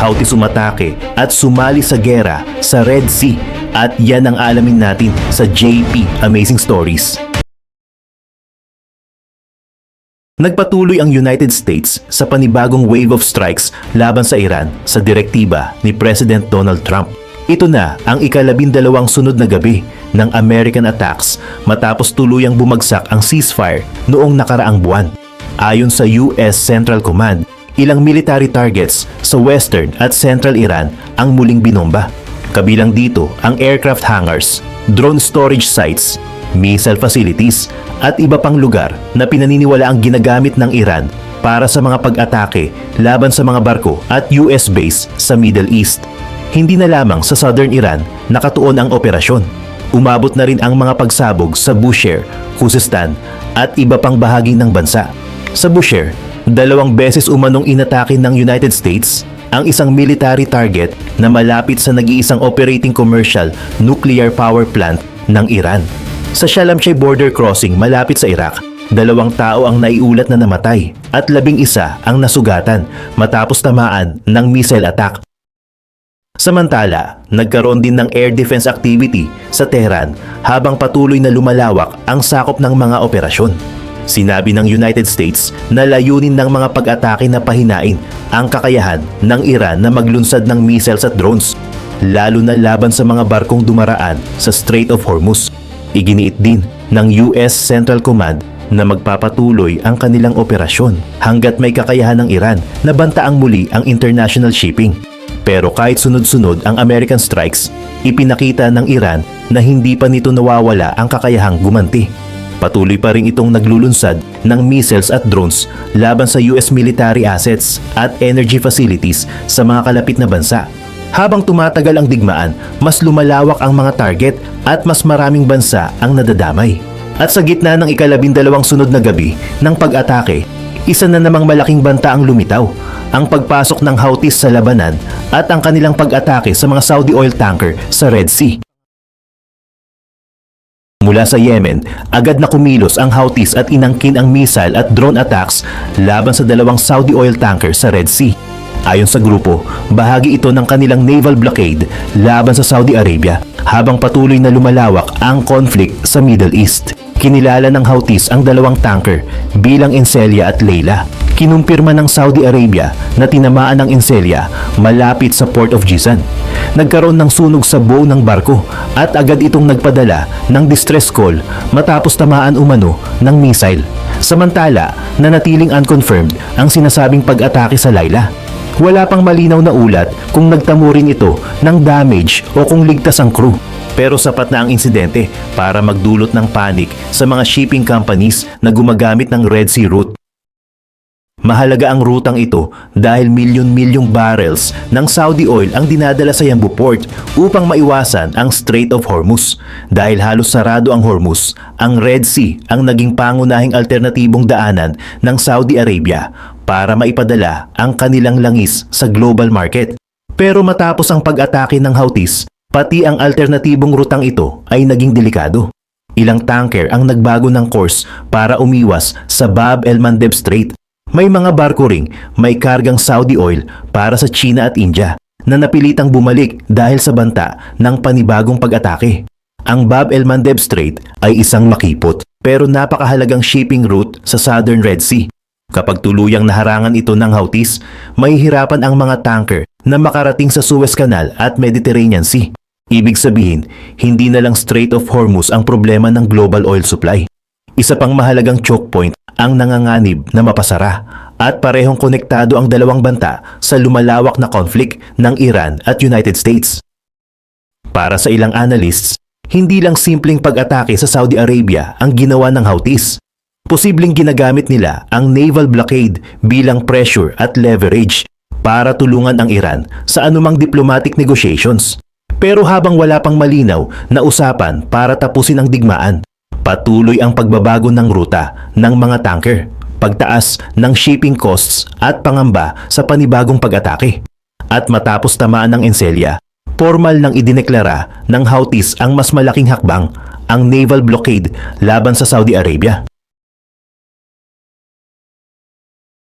Houthis umatake at sumali sa gera sa Red Sea at yan ang alamin natin sa JP Amazing Stories. Nagpatuloy ang United States sa panibagong wave of strikes laban sa Iran sa direktiba ni President Donald Trump. Ito na ang ika-12 sunod na gabi ng American attacks matapos tuluyang bumagsak ang ceasefire noong nakaraang buwan. Ayon sa US Central Command, ilang military targets sa western at central Iran ang muling binomba. Kabilang dito ang aircraft hangars, drone storage sites, missile facilities at iba pang lugar na pinaniniwala ang ginagamit ng Iran para sa mga pag-atake laban sa mga barko at US base sa Middle East. Hindi na lamang sa southern Iran nakatuon ang operasyon. Umabot na rin ang mga pagsabog sa Bushehr, Khuzestan at iba pang bahagi ng bansa. Sa Bushehr, 2 beses umanong inatake ng United States ang isang military target na malapit sa nag-iisang operating commercial nuclear power plant ng Iran. Sa Shalamchey border crossing malapit sa Iraq, 2 tao ang naiulat na namatay at 11 ang nasugatan matapos tamaan ng missile attack. Samantala, nagkaroon din ng air defense activity sa Tehran habang patuloy na lumalawak ang sakop ng mga operasyon. Sinabi ng United States na layunin ng mga pag-atake na pahinain ang kakayahan ng Iran na maglunsad ng missiles at drones, lalo na laban sa mga barkong dumaraan sa Strait of Hormuz. Iginiit din ng US Central Command na magpapatuloy ang kanilang operasyon hanggat may kakayahan ng Iran na bantaang muli ang international shipping. Pero kahit sunod-sunod ang American strikes, ipinakita ng Iran na hindi pa nito nawawala ang kakayahang gumanti. Patuloy pa rin itong naglulunsad ng missiles at drones laban sa US military assets at energy facilities sa mga kalapit na bansa. Habang tumatagal ang digmaan, mas lumalawak ang mga target at mas maraming bansa ang nadadamay. At sa gitna ng ika-12 sunod na gabi ng pag-atake, isa na namang malaking banta ang lumitaw, ang pagpasok ng Houthis sa labanan at ang kanilang pag-atake sa mga Saudi oil tanker sa Red Sea. Mula sa Yemen, agad na kumilos ang Houthis at inangkin ang missile at drone attacks laban sa 2 Saudi oil tanker sa Red Sea. Ayon sa grupo, bahagi ito ng kanilang naval blockade laban sa Saudi Arabia habang patuloy na lumalawak ang conflict sa Middle East. Kinilala ng Houthis ang 2 tanker bilang Enselia at Leila. Kinumpirma ng Saudi Arabia na tinamaan ng Enselia malapit sa Port of Jizan. Nagkaroon ng sunog sa bow ng barko at agad itong nagpadala ng distress call matapos tamaan umano ng missile. Samantala, nanatiling unconfirmed ang sinasabing pag-atake sa Leila. Wala pang malinaw na ulat kung nagtamo rin ito ng damage o kung ligtas ang crew. Pero sapat na ang insidente para magdulot ng panic sa mga shipping companies na gumagamit ng Red Sea route. Mahalaga ang rutang ito dahil milyon-milyong barrels ng Saudi oil ang dinadala sa Yanbu Port upang maiwasan ang Strait of Hormuz. Dahil halos sarado ang Hormuz, ang Red Sea ang naging pangunahing alternatibong daanan ng Saudi Arabia para maipadala ang kanilang langis sa global market. Pero matapos ang pag-atake ng Houthis, pati ang alternatibong rutang ito ay naging delikado. Ilang tanker ang nagbago ng course para umiwas sa Bab el-Mandeb Strait. May mga barko ring may kargang Saudi oil para sa China at India na napilitang bumalik dahil sa banta ng panibagong pag-atake. Ang Bab el-Mandeb Strait ay isang makipot pero napakahalagang shipping route sa Southern Red Sea. Kapag tuluyang naharangan ito ng Houthis, mahihirapan ang mga tanker na makarating sa Suez Canal at Mediterranean Sea. Ibig sabihin, hindi na lang Strait of Hormuz ang problema ng global oil supply. Isa pang mahalagang choke point ang nanganganib na mapasara at parehong konektado ang 2 banta sa lumalawak na conflict ng Iran at United States. Para sa ilang analysts, hindi lang simpleng pag-atake sa Saudi Arabia ang ginawa ng Houthis. Posibleng ginagamit nila ang naval blockade bilang pressure at leverage para tulungan ang Iran sa anumang diplomatic negotiations. Pero habang wala pang malinaw na usapan para tapusin ang digmaan, patuloy ang pagbabago ng ruta ng mga tanker, pagtaas ng shipping costs at pangamba sa panibagong pag-atake. At matapos tamaan ng Enselia, formal nang idineklara ng Houthis ang mas malaking hakbang, ang naval blockade laban sa Saudi Arabia.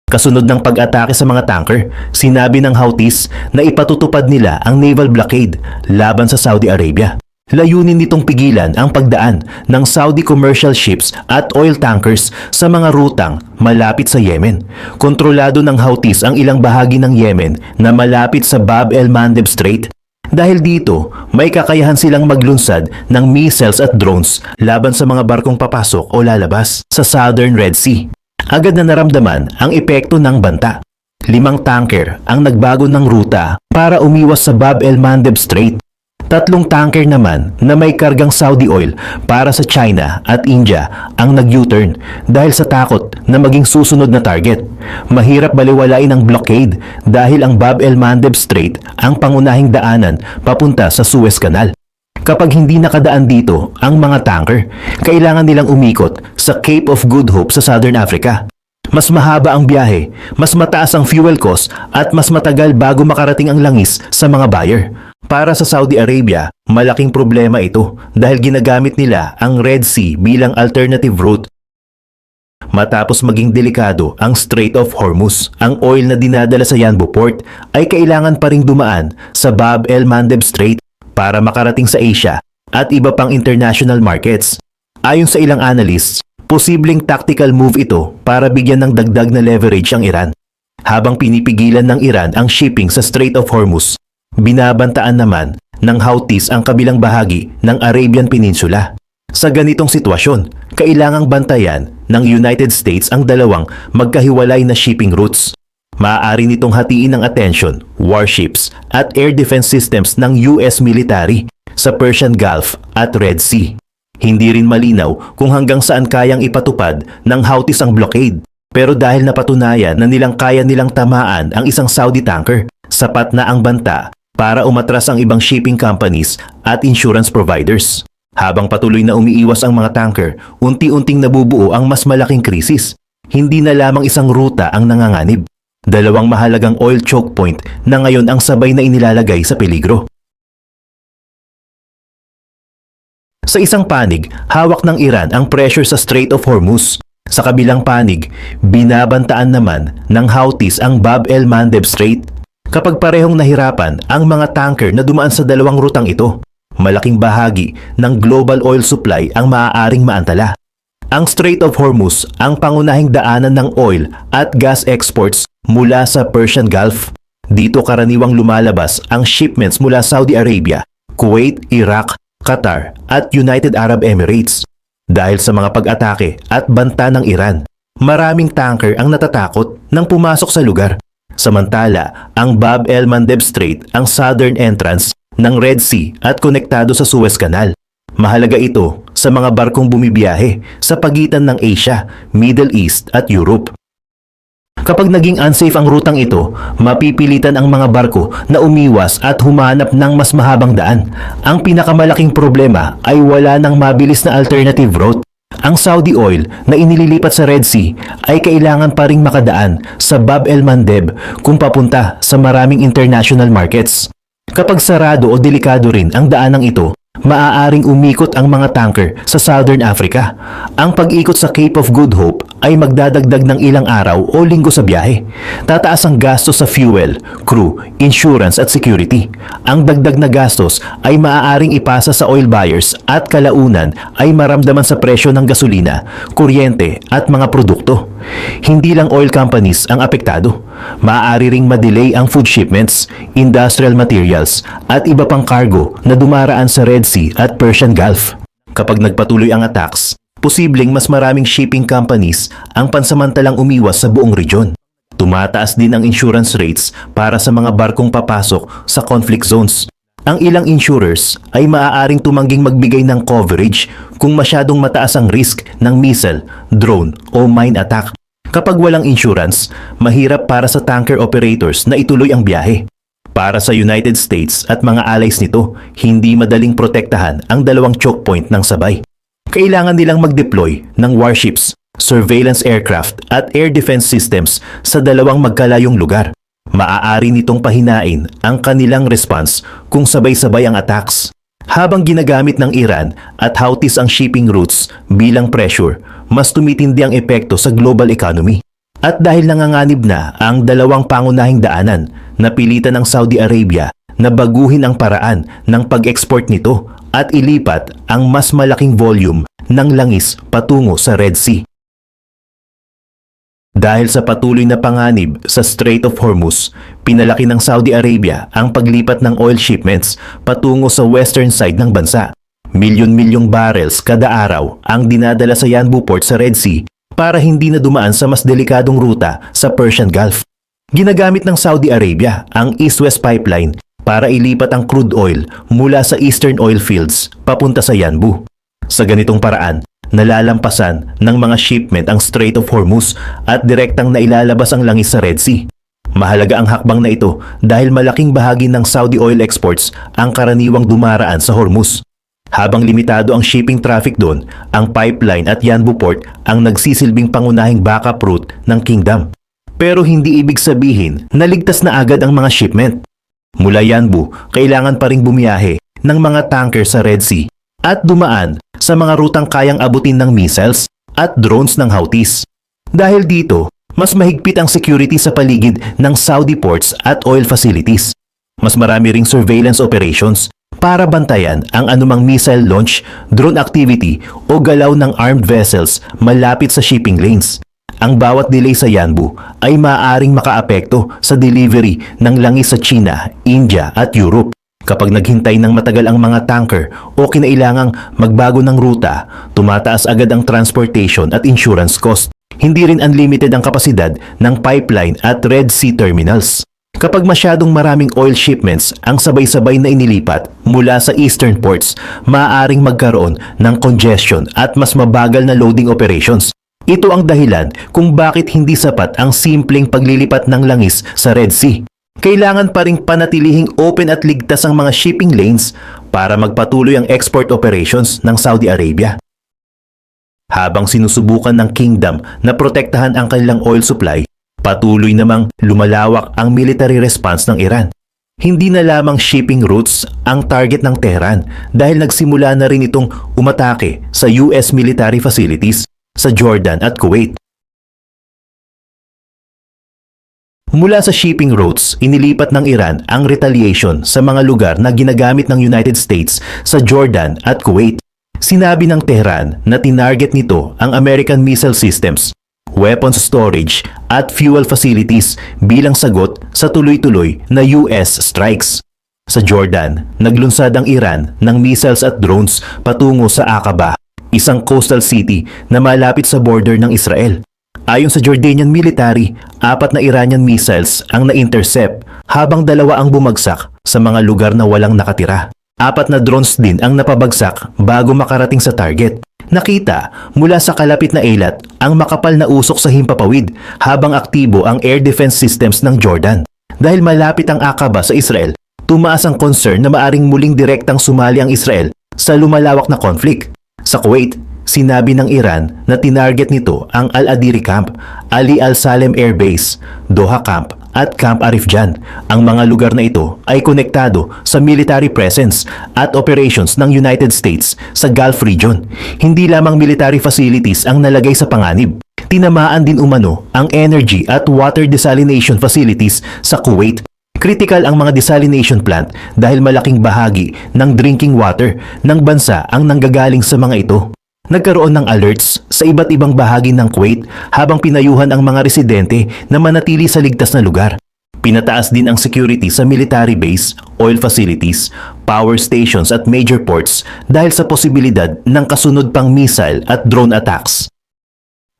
Kasunod ng pag-atake sa mga tanker, sinabi ng Houthis na ipatutupad nila ang naval blockade laban sa Saudi Arabia. Layunin nitong pigilan ang pagdaan ng Saudi commercial ships at oil tankers sa mga rutang malapit sa Yemen. Kontrolado ng Houthis ang ilang bahagi ng Yemen na malapit sa Bab el-Mandeb Strait. Dahil dito, may kakayahan silang maglunsad ng missiles at drones laban sa mga barkong papasok o lalabas sa Southern Red Sea. Agad na naramdaman ang epekto ng banta. 5 tanker ang nagbago ng ruta para umiwas sa Bab el-Mandeb Strait. 3 tanker naman na may kargang Saudi oil para sa China at India ang nag-U-turn dahil sa takot na maging susunod na target. Mahirap baliwalain ang blockade dahil ang Bab el-Mandeb Strait ang pangunahing daanan papunta sa Suez Canal. Kapag hindi nakadaan dito ang mga tanker, kailangan nilang umikot sa Cape of Good Hope sa Southern Africa. Mas mahaba ang biyahe, mas mataas ang fuel cost at mas matagal bago makarating ang langis sa mga buyer. Para sa Saudi Arabia, malaking problema ito dahil ginagamit nila ang Red Sea bilang alternative route. Matapos maging delikado ang Strait of Hormuz, ang oil na dinadala sa Yanbu Port ay kailangan pa ring dumaan sa Bab el-Mandeb Strait para makarating sa Asia at iba pang international markets. Ayon sa ilang analysts, posibleng tactical move ito para bigyan ng dagdag na leverage ang Iran. Habang pinipigilan ng Iran ang shipping sa Strait of Hormuz, binabantaan naman ng Houthis ang kabilang bahagi ng Arabian Peninsula. Sa ganitong sitwasyon, kailangang bantayan ng United States ang dalawang magkahiwalay na shipping routes. Maaari nitong hatiin ng atensyon, warships at air defense systems ng US military sa Persian Gulf at Red Sea. Hindi rin malinaw kung hanggang saan kayang ipatupad ng Houthis ang blockade. Pero dahil napatunayan na kaya nilang tamaan ang isang Saudi tanker, sapat na ang banta para umatras ang ibang shipping companies at insurance providers. Habang patuloy na umiiwas ang mga tanker, unti-unting nabubuo ang mas malaking krisis. Hindi na lamang isang ruta ang nanganganib. 2 mahalagang oil choke point na ngayon ang sabay na inilalagay sa peligro. Sa isang panig, hawak ng Iran ang pressure sa Strait of Hormuz. Sa kabilang panig, binabantaan naman ng Houthis ang Bab el-Mandeb Strait. Kapag parehong nahirapan ang mga tanker na dumaan sa 2 rutang ito, malaking bahagi ng global oil supply ang maaaring maantala. Ang Strait of Hormuz ang pangunahing daanan ng oil at gas exports mula sa Persian Gulf. Dito karaniwang lumalabas ang shipments mula Saudi Arabia, Kuwait, Iraq, Qatar at United Arab Emirates. Dahil sa mga pag-atake at banta ng Iran, maraming tanker ang natatakot nang pumasok sa lugar. Samantala, ang Bab el-Mandeb Strait ang southern entrance ng Red Sea at konektado sa Suez Canal. Mahalaga ito sa mga barkong bumibiyahe sa pagitan ng Asia, Middle East at Europe. Kapag naging unsafe ang rutang ito, mapipilitan ang mga barko na umiwas at humanap ng mas mahabang daan. Ang pinakamalaking problema ay wala ng mabilis na alternative route. Ang Saudi oil na inililipat sa Red Sea ay kailangan pa ring makadaan sa Bab el-Mandeb kung papunta sa maraming international markets. Kapag sarado o delikado rin ang daanang ito, maaaring umikot ang mga tanker sa Southern Africa. Ang pag-ikot sa Cape of Good Hope ay magdadagdag ng ilang araw o linggo sa biyahe. Tataas ang gastos sa fuel, crew, insurance at security. Ang dagdag na gastos ay maaaring ipasa sa oil buyers at kalaunan ay maramdaman sa presyo ng gasolina, kuryente at mga produkto. Hindi lang oil companies ang apektado. Maaari ring madelay ang food shipments, industrial materials at iba pang cargo na dumaraan sa Red Sea at Persian Gulf. Kapag nagpatuloy ang attacks, posibleng mas maraming shipping companies ang pansamantalang umiwas sa buong region. Tumataas din ang insurance rates para sa mga barkong papasok sa conflict zones. Ang ilang insurers ay maaaring tumangging magbigay ng coverage kung masyadong mataas ang risk ng missile, drone o mine attack. Kapag walang insurance, mahirap para sa tanker operators na ituloy ang biyahe. Para sa United States at mga allies nito, hindi madaling protektahan ang 2 choke point ng sabay. Kailangan nilang mag-deploy ng warships, surveillance aircraft at air defense systems sa 2 magkalayong lugar. Maaari nitong pahinain ang kanilang response kung sabay-sabay ang attacks. Habang ginagamit ng Iran at Houthis ang shipping routes bilang pressure, mas tumitindi ang epekto sa global economy. At dahil nanganganib na ang dalawang pangunahing daanan, napilitan ng Saudi Arabia na baguhin ang paraan ng pag-export nito at ilipat ang mas malaking volume ng langis patungo sa Red Sea. Dahil sa patuloy na panganib sa Strait of Hormuz, pinalaki ng Saudi Arabia ang paglipat ng oil shipments patungo sa western side ng bansa. Milyon-milyong barrels kada araw ang dinadala sa Yanbu Port sa Red Sea para hindi na dumaan sa mas delikadong ruta sa Persian Gulf. Ginagamit ng Saudi Arabia ang East-West Pipeline para ilipat ang crude oil mula sa eastern oil fields papunta sa Yanbu. Sa ganitong paraan, nalalampasan ng mga shipment ang Strait of Hormuz at direktang nailalabas ang langis sa Red Sea. Mahalaga ang hakbang na ito dahil malaking bahagi ng Saudi oil exports ang karaniwang dumaraan sa Hormuz. Habang limitado ang shipping traffic doon, ang pipeline at Yanbu Port ang nagsisilbing pangunahing backup route ng Kingdom. Pero hindi ibig sabihin na ligtas na agad ang mga shipment. Mula Yanbu, kailangan pa ring bumiyahe ng mga tanker sa Red Sea at dumaan sa mga rutang kayang abutin ng missiles at drones ng Houthis. Dahil dito, mas mahigpit ang security sa paligid ng Saudi ports at oil facilities. Mas marami ring surveillance operations para bantayan ang anumang missile launch, drone activity o galaw ng armed vessels malapit sa shipping lanes. Ang bawat delay sa Yanbu ay maaaring makaapekto sa delivery ng langis sa China, India at Europe. Kapag naghintay ng matagal ang mga tanker o kinailangang magbago ng ruta, tumataas agad ang transportation at insurance cost. Hindi rin unlimited ang kapasidad ng pipeline at Red Sea terminals. Kapag masyadong maraming oil shipments ang sabay-sabay na inilipat mula sa eastern ports, maaaring magkaroon ng congestion at mas mabagal na loading operations. Ito ang dahilan kung bakit hindi sapat ang simpleng paglilipat ng langis sa Red Sea. Kailangan pa ring panatilihing open at ligtas ang mga shipping lanes para magpatuloy ang export operations ng Saudi Arabia. Habang sinusubukan ng Kingdom na protektahan ang kanilang oil supply, patuloy namang lumalawak ang military response ng Iran. Hindi na lamang shipping routes ang target ng Tehran dahil nagsimula na rin itong umatake sa US military facilities sa Jordan at Kuwait. Mula sa shipping routes, inilipat ng Iran ang retaliation sa mga lugar na ginagamit ng United States sa Jordan at Kuwait. Sinabi ng Tehran na tinarget nito ang American missile systems, weapons storage at fuel facilities bilang sagot sa tuloy-tuloy na US strikes. Sa Jordan, naglunsad ang Iran ng missiles at drones patungo sa Aqaba, isang coastal city na malapit sa border ng Israel. Ayon sa Jordanian military, 4 na Iranian missiles ang na-intercept habang 2 ang bumagsak sa mga lugar na walang nakatira. 4 na drones din ang napabagsak bago makarating sa target. Nakita mula sa kalapit na ilat ang makapal na usok sa himpapawid habang aktibo ang air defense systems ng Jordan. Dahil malapit ang Aqaba sa Israel, tumaas ang concern na maaring muling direktang sumali ang Israel sa lumalawak na conflict. Sa Kuwait, sinabi ng Iran na tinarget nito ang Al-Adiri Camp, Ali Al-Salem Air Base, Doha Camp at Camp Arif Jan. Ang mga lugar na ito ay konektado sa military presence at operations ng United States sa Gulf region. Hindi lamang military facilities ang nalagay sa panganib. Tinamaan din umano ang energy at water desalination facilities sa Kuwait. Critical ang mga desalination plant dahil malaking bahagi ng drinking water ng bansa ang nanggagaling sa mga ito. Nagkaroon ng alerts sa iba't ibang bahagi ng Kuwait habang pinayuhan ang mga residente na manatili sa ligtas na lugar. Pinataas din ang security sa military base, oil facilities, power stations at major ports dahil sa posibilidad ng kasunod pang missile at drone attacks.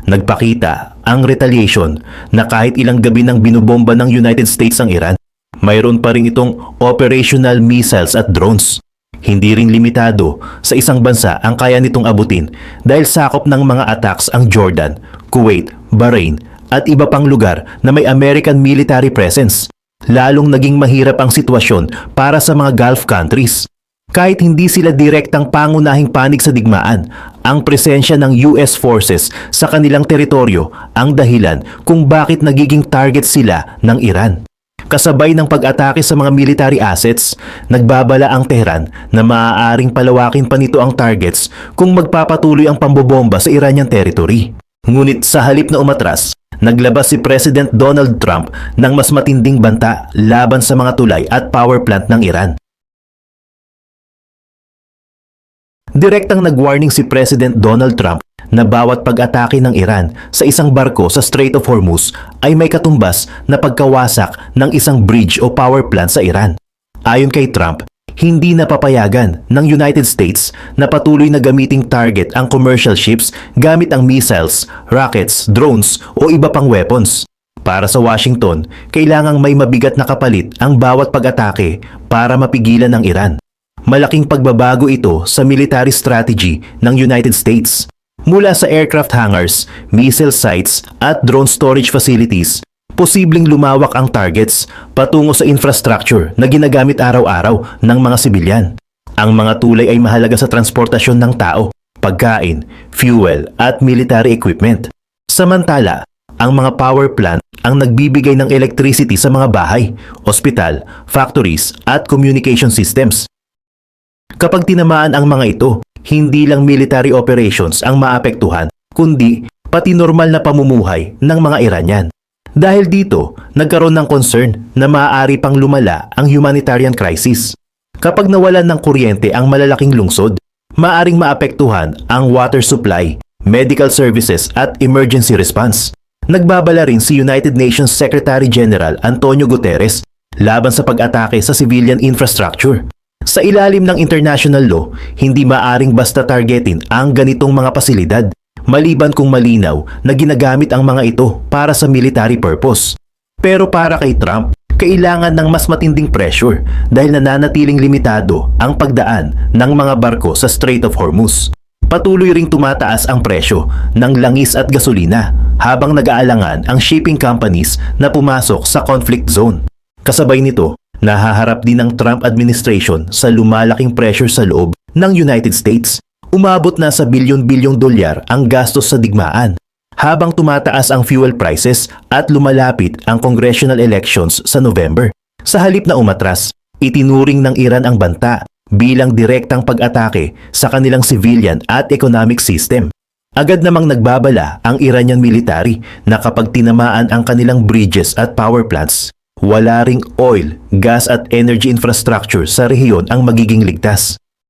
Nagpakita ang retaliation na kahit ilang gabi nang binubomba ng United States ang Iran, mayroon pa rin itong operational missiles at drones. Hindi rin limitado sa isang bansa ang kaya nitong abutin dahil sakop ng mga attacks ang Jordan, Kuwait, Bahrain at iba pang lugar na may American military presence. Lalong naging mahirap ang sitwasyon para sa mga Gulf countries. Kahit hindi sila direktang pangunahing panig sa digmaan, ang presensya ng US forces sa kanilang teritoryo ang dahilan kung bakit nagiging target sila ng Iran. Kasabay ng pag-atake sa mga military assets, nagbabala ang Tehran na maaaring palawakin pa nito ang targets kung magpapatuloy ang pambobomba sa Iranian territory. Ngunit sa halip na umatras, naglabas si President Donald Trump ng mas matinding banta laban sa mga tulay at power plant ng Iran. Direktang nag-warning si President Donald Trump na bawat pag-atake ng Iran sa isang barko sa Strait of Hormuz ay may katumbas na pagkawasak ng isang bridge o power plant sa Iran. Ayon kay Trump, hindi napapayagan ng United States na patuloy na gamiting target ang commercial ships gamit ang missiles, rockets, drones o iba pang weapons. Para sa Washington, kailangang may mabigat na kapalit ang bawat pag-atake para mapigilan ng Iran. Malaking pagbabago ito sa military strategy ng United States. Mula sa aircraft hangars, missile sites at drone storage facilities, posibleng lumawak ang targets patungo sa infrastructure na ginagamit araw-araw ng mga sibilyan. Ang mga tulay ay mahalaga sa transportasyon ng tao, pagkain, fuel at military equipment. Samantala, ang mga power plant ang nagbibigay ng electricity sa mga bahay, ospital, factories at communication systems. Kapag tinamaan ang mga ito, hindi lang military operations ang maapektuhan, kundi pati normal na pamumuhay ng mga Iranian. Dahil dito, nagkaroon ng concern na maaari pang lumala ang humanitarian crisis. Kapag nawalan ng kuryente ang malalaking lungsod, maaring maapektuhan ang water supply, medical services at emergency response. Nagbabala rin si United Nations Secretary General Antonio Guterres laban sa pag-atake sa civilian infrastructure. Sa ilalim ng international law, hindi maaring basta targetin ang ganitong mga pasilidad, maliban kung malinaw na ginagamit ang mga ito para sa military purpose. Pero para kay Trump, kailangan ng mas matinding pressure dahil nananatiling limitado ang pagdaan ng mga barko sa Strait of Hormuz. Patuloy ring tumataas ang presyo ng langis at gasolina habang nag-aalangan ang shipping companies na pumasok sa conflict zone. Kasabay nito, nahaharap din ng Trump administration sa lumalaking pressure sa loob ng United States. Umabot na sa bilyon-bilyong dolyar ang gastos sa digmaan, habang tumataas ang fuel prices at lumalapit ang congressional elections sa November. Sa halip na umatras, itinuring ng Iran ang banta bilang direktang pag-atake sa kanilang civilian at economic system. Agad namang nagbabala ang Iranian military na kapag tinamaan ang kanilang bridges at power plants, wala ring oil, gas at energy infrastructure sa rehiyon ang magiging ligtas.